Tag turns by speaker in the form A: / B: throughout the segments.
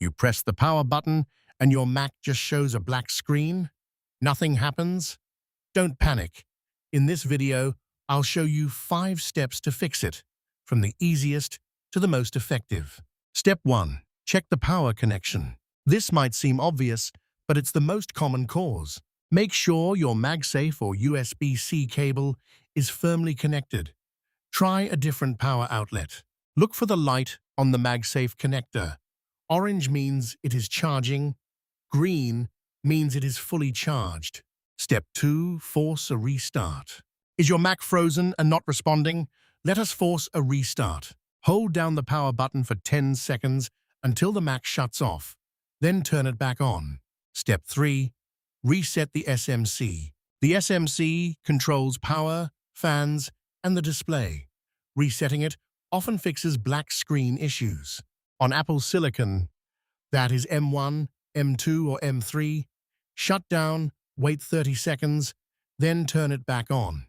A: You press the power button and your Mac just shows a black screen? Nothing happens? Don't panic. In this video, I'll show you 5 steps to fix it, from the easiest to the most effective. Step 1. Check the power connection. This might seem obvious, but it's the most common cause. Make sure your MagSafe or USB-C cable is firmly connected. Try a different power outlet. Look for the light on the MagSafe connector. Orange means it is charging. Green means it is fully charged. Step 2. Force a restart. Is your Mac frozen and not responding? Let us force a restart. Hold down the power button for 10 seconds until the Mac shuts off. Then turn it back on. Step 3. Reset the SMC. The SMC controls power, fans, and the display. Resetting it often fixes black screen issues. On Apple Silicon, that is M1, M2, or M3, shut down, wait 30 seconds, then turn it back on.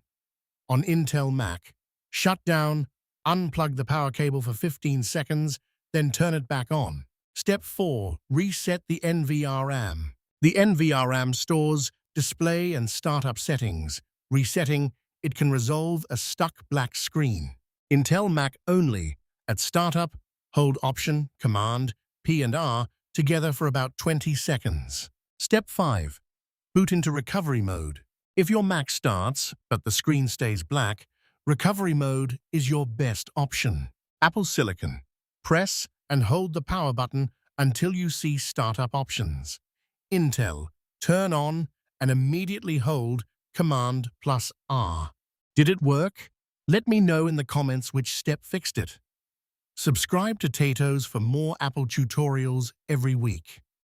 A: On Intel Mac, shut down, unplug the power cable for 15 seconds, then turn it back on. Step 4. Reset the NVRAM. The NVRAM stores display and startup settings. Resetting it can resolve a stuck black screen. Intel Mac only. At startup, hold Option, Command, P and R together for about 20 seconds. Step 5. Boot into recovery mode. If your Mac starts, but the screen stays black, recovery mode is your best option. Apple Silicon. Press and hold the power button until you see startup options. Intel. Turn on and immediately hold Command plus R. Did it work? Let me know in the comments which step fixed it. Subscribe to Tato's for more Apple tutorials every week.